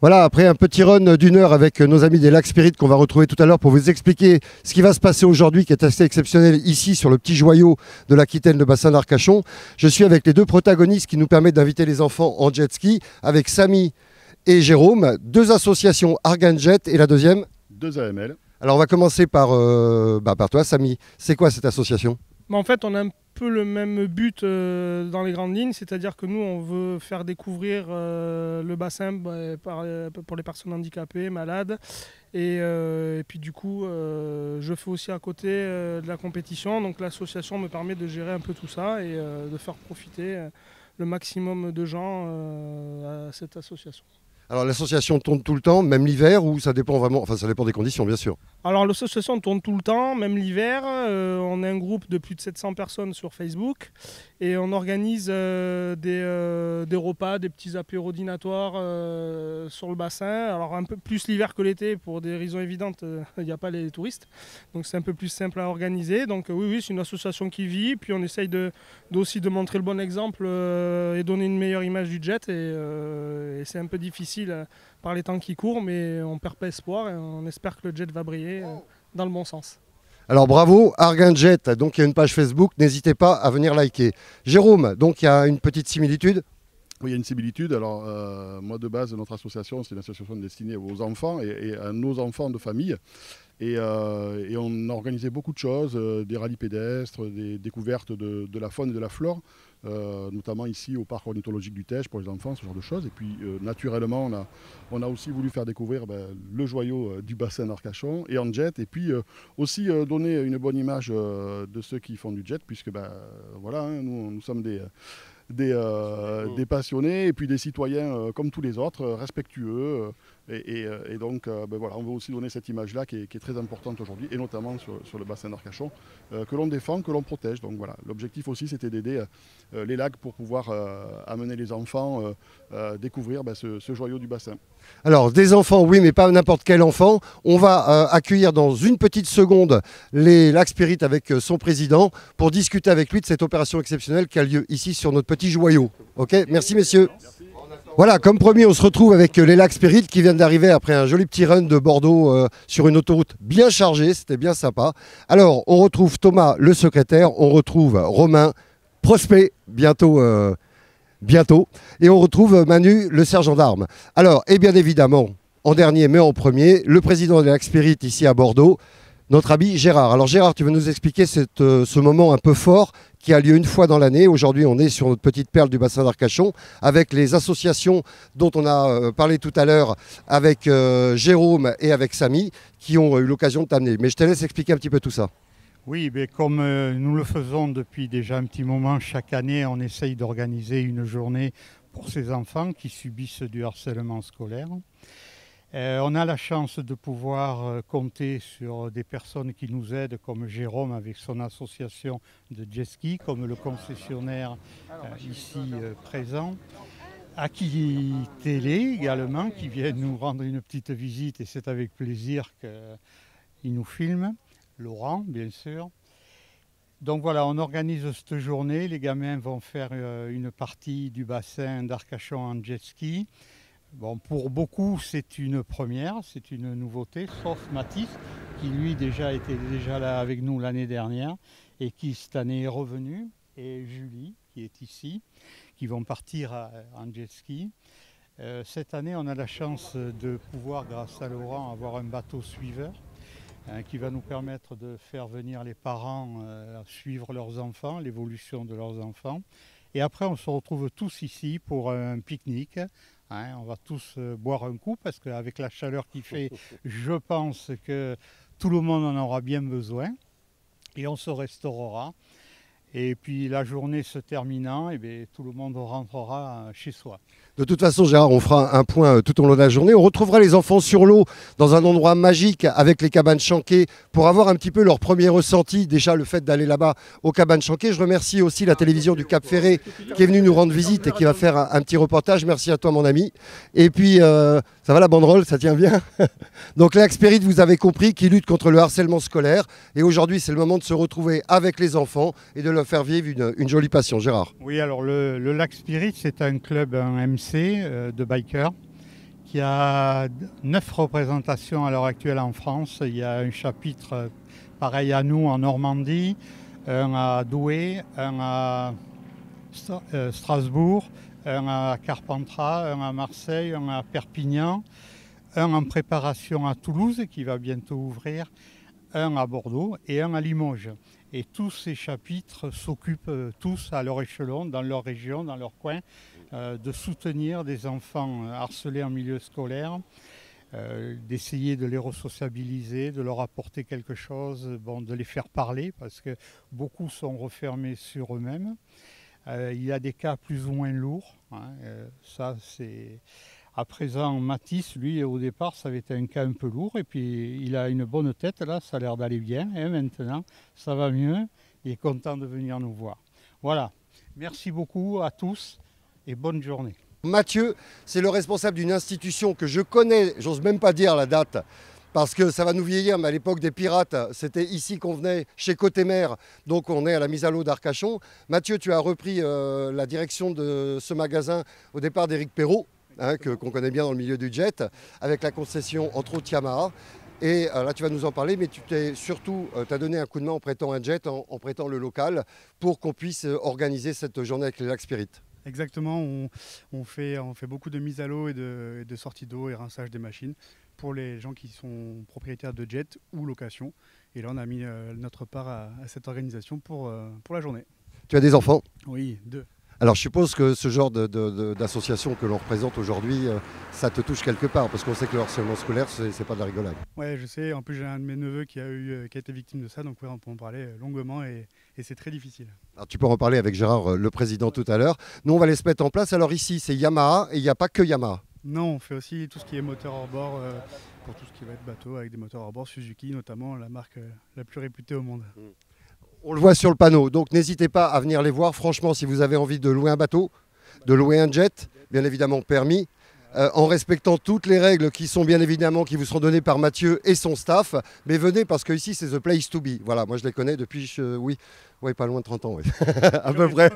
Voilà, après un petit run d'une heure avec nos amis des Lacs Spirit qu'on va retrouver tout à l'heure pour vous expliquer ce qui va se passer aujourd'hui qui est assez exceptionnel ici sur le petit joyau de l'Aquitaine, le bassin d'Arcachon. Je suis avec les deux protagonistes qui nous permettent d'inviter les enfants en jet ski, avec Samy et Jérôme, deux associations Argan Jet et la deuxième 2AML. Alors on va commencer par toi Samy. C'est quoi cette association? En fait, on a un peu le même but dans les grandes lignes, c'est-à-dire que nous, on veut faire découvrir le bassin pour les personnes handicapées, malades. Et puis du coup, je fais aussi à côté de la compétition. Donc l'association me permet de gérer un peu tout ça et de faire profiter le maximum de gens à cette association. Alors l'association tourne tout le temps, même l'hiver, ou ça dépend vraiment, enfin ça dépend des conditions bien sûr. Alors l'association tourne tout le temps, même l'hiver. On est un groupe de plus de 700 personnes sur Facebook et on organise des repas, des petits apéros dînatoires sur le bassin. Alors un peu plus l'hiver que l'été pour des raisons évidentes, il n'y a pas les touristes. Donc c'est un peu plus simple à organiser. Donc oui, c'est une association qui vit. Puis on essaye aussi de montrer le bon exemple et donner une meilleure image du jet. Et c'est un peu difficile par les temps qui courent, mais on perd pas espoir et on espère que le jet va briller dans le bon sens. Alors bravo, Argan Jet, donc il y a une page Facebook, n'hésitez pas à venir liker. Jérôme, donc il y a une petite similitude? Oui, il y a une similitude. Alors, moi, de base, notre association, c'est une association destinée aux enfants et à nos enfants de famille. Et on a organisé beaucoup de choses, des rallyes pédestres, des découvertes de la faune et de la flore, notamment ici au parc ornithologique du Teche pour les enfants, ce genre de choses. Et puis, naturellement, on a aussi voulu faire découvrir le joyau du bassin d'Arcachon et en jet. Et puis, aussi donner une bonne image de ceux qui font du jet, puisque, voilà, hein, nous sommes des passionnés et puis des citoyens comme tous les autres, respectueux. Et donc, voilà, on veut aussi donner cette image-là qui est très importante aujourd'hui, et notamment sur le bassin d'Arcachon, que l'on défend, que l'on protège. Donc voilà, l'objectif aussi, c'était d'aider les lacs pour pouvoir amener les enfants découvrir ce joyau du bassin. Alors des enfants, oui, mais pas n'importe quel enfant. On va accueillir dans une petite seconde les Lacs Spirit avec son président pour discuter avec lui de cette opération exceptionnelle qui a lieu ici sur notre petit joyau. Ok, merci messieurs. Merci. Voilà, comme promis, on se retrouve avec les Lacs Spirit qui viennent d'arriver après un joli petit run de Bordeaux sur une autoroute bien chargée, c'était bien sympa. Alors, on retrouve Thomas, le secrétaire, on retrouve Romain, prospect, bientôt, et on retrouve Manu, le sergent d'armes. Alors, et bien évidemment, en dernier, mais en premier, le président des Lacs Spirit ici à Bordeaux, notre ami Gérard. Alors Gérard, tu veux nous expliquer ce moment un peu fort qui a lieu une fois dans l'année. Aujourd'hui, on est sur notre petite perle du bassin d'Arcachon avec les associations dont on a parlé tout à l'heure avec Jérôme et avec Samy qui ont eu l'occasion de t'amener. Mais je te laisse expliquer un petit peu tout ça. Oui, mais comme nous le faisons depuis déjà un petit moment, chaque année, on essaye d'organiser une journée pour ces enfants qui subissent du harcèlement scolaire. On a la chance de pouvoir compter sur des personnes qui nous aident, comme Jérôme avec son association de jet ski, comme le concessionnaire ici présent. Aki Télé également, qui vient nous rendre une petite visite, et c'est avec plaisir qu'il nous filme. Laurent, bien sûr. Donc voilà, on organise cette journée. Les gamins vont faire une partie du bassin d'Arcachon en jet ski. Bon, pour beaucoup, c'est une première, c'est une nouveauté, sauf Mathis, qui lui était déjà là avec nous l'année dernière et qui cette année est revenu, et Julie, qui est ici, qui vont partir en jet ski. Cette année, on a la chance de pouvoir, grâce à Laurent, avoir un bateau suiveur qui va nous permettre de faire venir les parents suivre leurs enfants, l'évolution de leurs enfants. Et après, on se retrouve tous ici pour un pique-nique. On va tous boire un coup parce qu'avec la chaleur qu'il fait, je pense que tout le monde en aura bien besoin. Et on se restaurera. Et puis la journée se terminant, tout le monde rentrera chez soi. De toute façon, Gérard, on fera un point tout au long de la journée. On retrouvera les enfants sur l'eau dans un endroit magique avec les cabanes Chanquet pour avoir un petit peu leur premier ressenti. Déjà, le fait d'aller là-bas aux cabanes Chanquet. Je remercie aussi la télévision du Cap Ferré qui est venue nous rendre visite et qui va faire un petit reportage. Merci à toi, mon ami. Et puis, ça va la banderole, ça tient bien. Donc, Lacs Spirit, vous avez compris, qui lutte contre le harcèlement scolaire. Et aujourd'hui, c'est le moment de se retrouver avec les enfants et de leur faire vivre une jolie passion. Gérard. Oui, alors le Lacs Spirit, c'est un club, un MC de bikers qu'il y a 9 représentations à l'heure actuelle en France. Il y a un chapitre pareil à nous en Normandie, un à Douai, un à Strasbourg, un à Carpentras, un à Marseille, un à Perpignan, un en préparation à Toulouse qui va bientôt ouvrir, un à Bordeaux et un à Limoges. Et tous ces chapitres s'occupent tous à leur échelon, dans leur région, dans leur coin, de soutenir des enfants harcelés en milieu scolaire, d'essayer de les resociabiliser, de leur apporter quelque chose, de les faire parler, parce que beaucoup sont refermés sur eux-mêmes. Il y a des cas plus ou moins lourds. Ça, c'est... À présent, Mathis, lui, au départ, ça avait été un cas un peu lourd. Et puis, il a une bonne tête, là, ça a l'air d'aller bien. Et maintenant, ça va mieux. Il est content de venir nous voir. Voilà. Merci beaucoup à tous et bonne journée. Mathieu, c'est le responsable d'une institution que je connais, j'ose même pas dire la date, parce que ça va nous vieillir, mais à l'époque des pirates, c'était ici qu'on venait, chez Côté-Mer, donc on est à la mise à l'eau d'Arcachon. Mathieu, tu as repris la direction de ce magasin au départ d'Éric Perrault, qu'on connaît bien dans le milieu du jet, avec la concession entre autres Yamaha. Et là, tu vas nous en parler, mais tu t'es surtout donné un coup de main en prêtant un jet, en prêtant le local, pour qu'on puisse organiser cette journée avec les Lacs Spirit. Exactement, on fait beaucoup de mise à l'eau et de sortie d'eau et rinçage des machines pour les gens qui sont propriétaires de jet ou location. Et là, on a mis notre part à cette organisation pour la journée. Tu as des enfants? Oui, 2. Alors je suppose que ce genre d'association que l'on représente aujourd'hui, ça te touche quelque part, parce qu'on sait que le harcèlement scolaire, c'est pas de la rigolade. Ouais, je sais. En plus, j'ai un de mes neveux qui a été victime de ça, donc ouais, on peut en parler longuement et c'est très difficile. Alors, tu peux en parler avec Gérard, le président, tout à l'heure. Nous, on va les se mettre en place. Alors ici, c'est Yamaha, et il n'y a pas que Yamaha. Non, on fait aussi tout ce qui est moteur hors bord, pour tout ce qui va être bateau, avec des moteurs hors bord, Suzuki notamment, la marque la plus réputée au monde. On le voit sur le panneau, donc n'hésitez pas à venir les voir. Franchement, si vous avez envie de louer un bateau, de louer un jet, bien évidemment permis, en respectant toutes les règles qui sont bien évidemment, qui vous seront données par Mathieu et son staff. Mais venez parce que ici c'est the place to be. Voilà, moi je les connais depuis, pas loin de 30 ans, oui. À peu près.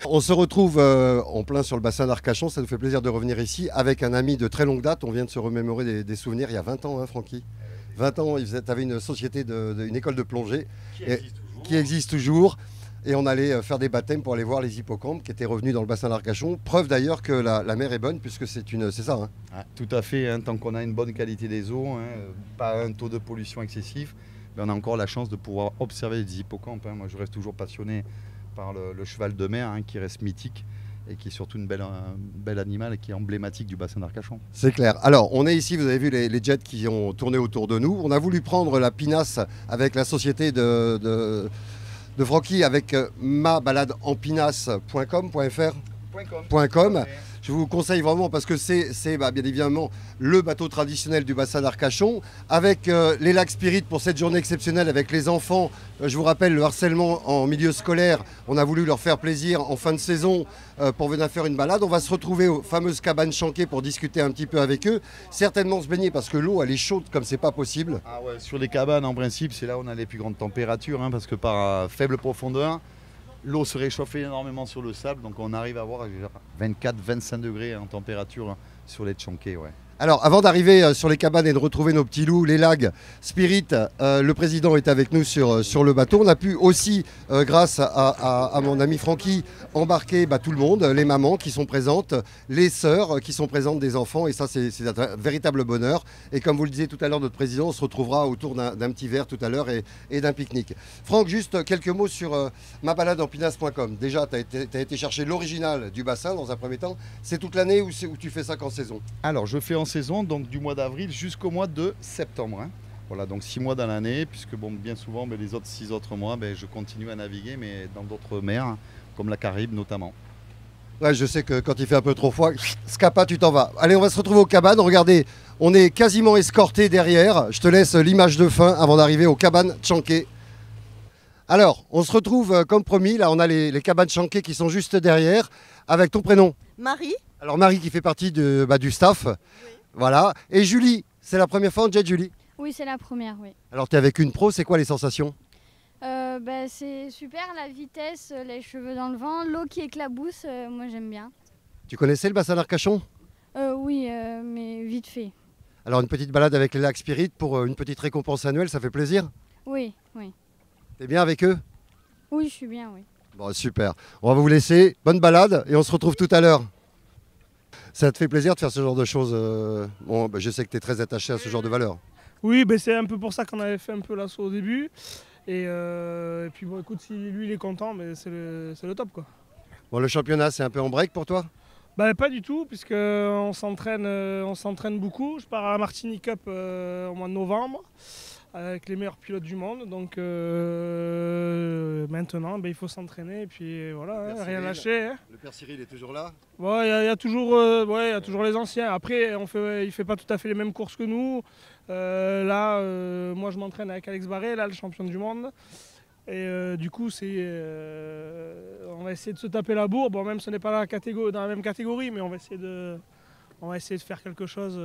On se retrouve en plein sur le bassin d'Arcachon, ça nous fait plaisir de revenir ici avec un ami de très longue date. On vient de se remémorer des souvenirs il y a 20 ans, Francky. 20 ans, tu avais une société, une école de plongée qui existe toujours. Et on allait faire des baptêmes pour aller voir les hippocampes qui étaient revenus dans le bassin d'Arcachon. Preuve d'ailleurs que la mer est bonne, puisque c'est ça. Tout à fait, tant qu'on a une bonne qualité des eaux, pas un taux de pollution excessif, on a encore la chance de pouvoir observer les hippocampes. Moi je reste toujours passionné par le cheval de mer qui reste mythique et qui est surtout une belle animal et qui est emblématique du bassin d'Arcachon. C'est clair. Alors, on est ici, vous avez vu les jets qui ont tourné autour de nous. On a voulu prendre la pinasse avec la société de Francky avec mabaladeempinasse.com. Je vous conseille vraiment parce que c'est bien évidemment le bateau traditionnel du bassin d'Arcachon avec les Lacs Spirit pour cette journée exceptionnelle avec les enfants. Je vous rappelle le harcèlement en milieu scolaire. On a voulu leur faire plaisir en fin de saison pour venir faire une balade. On va se retrouver aux fameuses cabanes Chanquet pour discuter un petit peu avec eux. Certainement se baigner parce que l'eau elle est chaude comme c'est pas possible. Ah ouais, sur les cabanes en principe c'est là où on a les plus grandes températures parce que par faible profondeur, l'eau se réchauffe énormément sur le sable, donc on arrive à avoir 24-25 degrés en température sur les Chanquet. Ouais. Alors, avant d'arriver sur les cabanes et de retrouver nos petits loups, les Lags Spirit, le président est avec nous sur le bateau. On a pu aussi, grâce à mon ami Francky, embarquer tout le monde, les mamans qui sont présentes, les sœurs qui sont présentes des enfants. Et ça, c'est un véritable bonheur. Et comme vous le disiez tout à l'heure, notre président, on se retrouvera autour d'un petit verre tout à l'heure et d'un pique-nique. Franck, juste quelques mots sur mabaladeempinasse.com. Déjà, tu as été chercher l'original du bassin dans un premier temps. C'est toute l'année ou tu fais ça qu'en saison? Alors, je fais en saison, donc du mois d'avril jusqu'au mois de septembre. Voilà, donc 6 mois dans l'année, puisque bien souvent, les autres 6 autres mois, je continue à naviguer, mais dans d'autres mers, comme la Caraïbe notamment. Ouais, je sais que quand il fait un peu trop froid, scapa, tu t'en vas. Allez, on va se retrouver aux cabanes. Regardez, on est quasiment escorté derrière. Je te laisse l'image de fin avant d'arriver aux cabanes Chanquet. Alors, on se retrouve comme promis. Là, on a les cabanes Chanquet qui sont juste derrière. Avec ton prénom? Marie. Alors, Marie qui fait partie du staff. Oui. Voilà. Et Julie, c'est la première fois en jet, Julie? Oui, c'est la première, oui. Alors, tu es avec une pro, c'est quoi les sensations? C'est super, la vitesse, les cheveux dans le vent, l'eau qui éclabousse, moi j'aime bien. Tu connaissais le bassin d'Arcachon? Oui, mais vite fait. Alors une petite balade avec les lacs Spirit pour une petite récompense annuelle, ça fait plaisir? Oui, oui. T'es bien avec eux? Oui, je suis bien, oui. Bon, super. On va vous laisser. Bonne balade et on se retrouve tout à l'heure. Ça te fait plaisir de faire ce genre de choses? Bon, je sais que tu es très attaché à ce genre de valeurs. Oui, ben c'est un peu pour ça qu'on avait fait un peu l'assaut au début. Et puis bon, écoute, si lui il est content, mais c'est le top quoi. Bon, le championnat, c'est un peu en break pour toi? Bah, pas du tout, puisqu'on s'entraîne beaucoup. Je pars à la Martinique Cup au mois de novembre avec les meilleurs pilotes du monde. Donc maintenant, il faut s'entraîner et puis voilà, rien lâcher. Hein. Le père Cyril est toujours là? Il y a toujours les anciens. Après, il ne fait pas tout à fait les mêmes courses que nous. Moi je m'entraîne avec Alex Barré, là, le champion du monde. Et du coup, on va essayer de se taper la bourre. Bon, même ce n'est pas dans la même catégorie, mais on va essayer de faire quelque chose.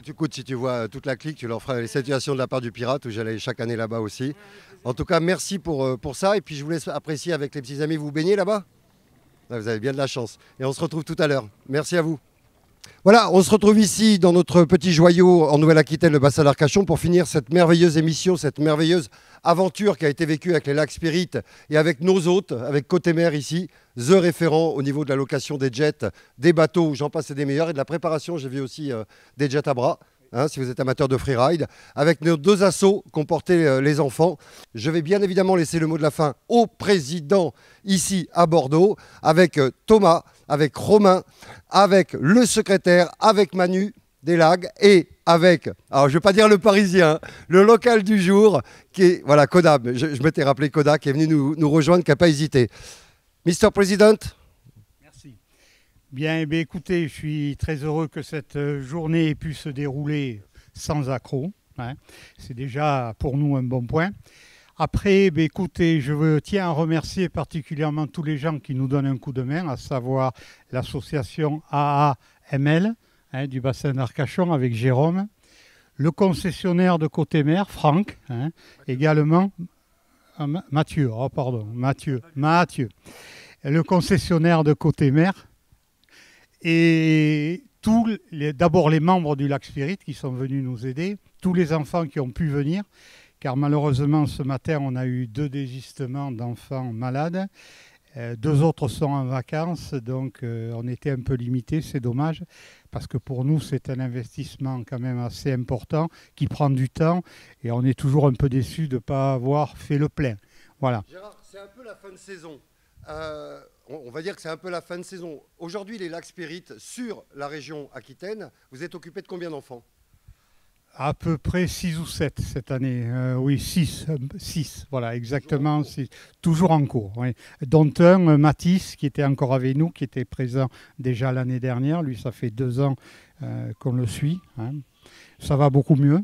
Tu écoutes, si tu vois toute la clique, tu leur feras les salutations de la part du Pirate, où j'allais chaque année là-bas aussi. En tout cas, merci pour ça. Et puis, je vous laisse apprécier avec les petits amis. Vous baignez là-bas? Vous avez bien de la chance. Et on se retrouve tout à l'heure. Merci à vous. Voilà, on se retrouve ici dans notre petit joyau en Nouvelle-Aquitaine, le bassin d'Arcachon, pour finir cette merveilleuse émission, cette merveilleuse aventure qui a été vécue avec les lacs Spirit et avec nos hôtes, avec Côté Mer ici, the référent au niveau de la location des jets, des bateaux, j'en passe et des meilleurs, et de la préparation, j'ai vu aussi des jets à bras. Si vous êtes amateur de freeride, avec nos deux assos qu'ont porté les enfants. Je vais bien évidemment laisser le mot de la fin au président ici à Bordeaux, avec Thomas, avec Romain, avec le secrétaire, avec Manu des Lags et avec, alors je ne vais pas dire le Parisien, le local du jour, qui est, voilà, Koda, je m'étais rappelé Koda, qui est venu nous rejoindre, qui n'a pas hésité. Mr. President. Bien, écoutez, je suis très heureux que cette journée ait pu se dérouler sans accroc. C'est déjà pour nous un bon point. Après, écoutez, tiens à remercier particulièrement tous les gens qui nous donnent un coup de main, à savoir l'association AAML du bassin d'Arcachon avec Jérôme, le concessionnaire de Côté Mer, Franck, également, Mathieu, le concessionnaire de Côté Mer, et d'abord les membres du Lac Spirit qui sont venus nous aider, tous les enfants qui ont pu venir, car malheureusement ce matin on a eu 2 désistements d'enfants malades, 2 autres sont en vacances, donc on était un peu limité, c'est dommage, parce que pour nous c'est un investissement quand même assez important, qui prend du temps, et on est toujours un peu déçus de ne pas avoir fait le plein. Voilà. Gérard, c'est un peu la fin de saison. On va dire que c'est un peu la fin de saison. Aujourd'hui, les lacs Spirit sur la région Aquitaine, vous êtes occupé de combien d'enfants? À peu près 6 ou 7 cette année. Oui, 6, voilà, exactement. Toujours en cours. Oui. Dont un, Mathis, qui était encore avec nous, qui était présent déjà l'année dernière. Lui, ça fait 2 ans qu'on le suit. Ça va beaucoup mieux.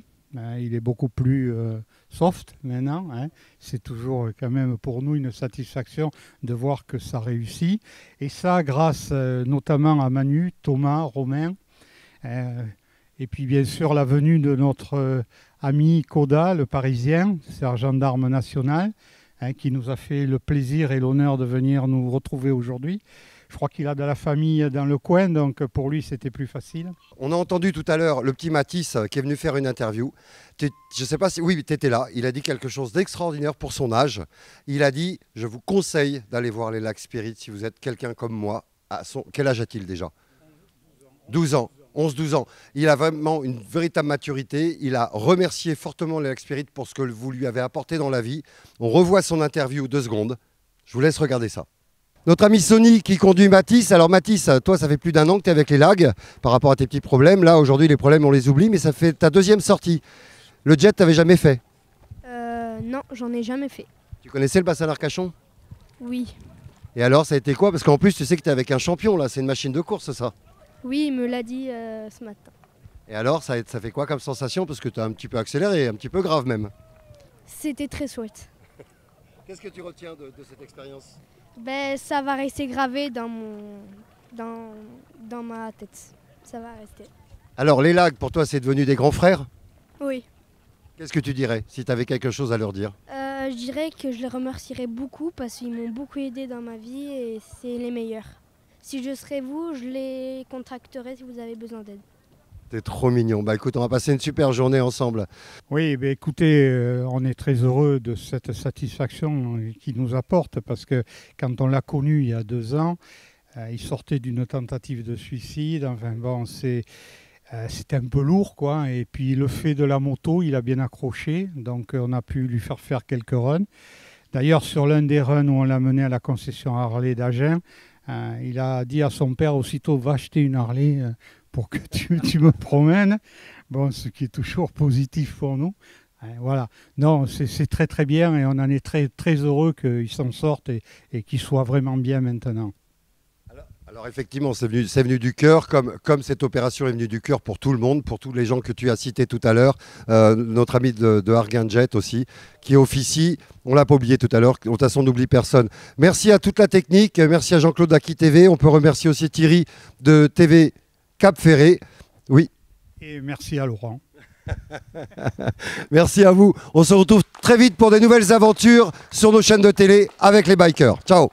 Il est beaucoup plus soft maintenant. C'est toujours quand même pour nous une satisfaction de voir que ça réussit. Et ça grâce notamment à Manu, Thomas, Romain. Et puis bien sûr la venue de notre ami Koda, le Parisien, sergent d'armes national, qui nous a fait le plaisir et l'honneur de venir nous retrouver aujourd'hui. Je crois qu'il a de la famille dans le coin, donc pour lui, c'était plus facile. On a entendu tout à l'heure le petit Mathis qui est venu faire une interview. Je ne sais pas si... Oui, tu étais là. Il a dit quelque chose d'extraordinaire pour son âge. Il a dit, je vous conseille d'aller voir les lacs Spirit si vous êtes quelqu'un comme moi. Quel âge a-t-il déjà? 12 ans. 11-12 ans. Il a vraiment une véritable maturité. Il a remercié fortement les lacs Spirit pour ce que vous lui avez apporté dans la vie. On revoit son interview 2 secondes. Je vous laisse regarder ça. Notre ami Sony qui conduit Mathis. Alors Mathis, toi, ça fait plus d'1 an que tu es avec les lags par rapport à tes petits problèmes. Là, aujourd'hui, les problèmes, on les oublie, mais ça fait ta 2e sortie. Le jet, tu n'avais jamais fait? Non, j'en ai jamais fait. Tu connaissais le bassin d'Arcachon? Oui. Et alors, ça a été quoi? Parce qu'en plus, tu sais que tu es avec un champion, là. C'est une machine de course, ça? Oui, il me l'a dit ce matin. Et alors, ça fait quoi comme sensation? Parce que tu as un petit peu accéléré, un petit peu grave même. C'était très chouette. Qu'est-ce que tu retiens de cette expérience? Ça va rester gravé dans ma tête. Ça va rester. Alors, les lags, pour toi, c'est devenu des grands frères? Oui. Qu'est-ce que tu dirais, si tu avais quelque chose à leur dire? Je dirais que je les remercierais beaucoup parce qu'ils m'ont beaucoup aidé dans ma vie et c'est les meilleurs. si je serais vous, je les contacterai si vous avez besoin d'aide. T'es trop mignon. Bah écoute, on va passer une super journée ensemble. Oui, ben écoutez, on est très heureux de cette satisfaction qu'il nous apporte parce que quand on l'a connu il y a 2 ans, il sortait d'une tentative de suicide. Enfin bon, c'était un peu lourd, quoi. Et puis le fait de la moto, il a bien accroché. Donc on a pu lui faire quelques runs. D'ailleurs, sur l'un des runs où on l'a mené à la concession Harley d'Agen, il a dit à son père aussitôt, va acheter une Harley pour que tu me promènes. Bon, ce qui est toujours positif pour nous. Voilà. Non, c'est très très bien et on en est très, très heureux qu'il s'en sorte et qu'il soit vraiment bien maintenant. Alors effectivement, c'est venu du cœur, comme cette opération est venue du cœur pour tout le monde, pour tous les gens que tu as cités tout à l'heure. Notre ami de Arguin Jet aussi, qui officie, on ne l'a pas oublié tout à l'heure, de toute façon on n'oublie personne. Merci à toute la technique, merci à Jean-Claude d'Aki TV, on peut remercier aussi Thierry de TV Cap Ferré. Oui. Et merci à Laurent. Merci à vous. On se retrouve très vite pour des nouvelles aventures sur nos chaînes de télé avec les bikers. Ciao.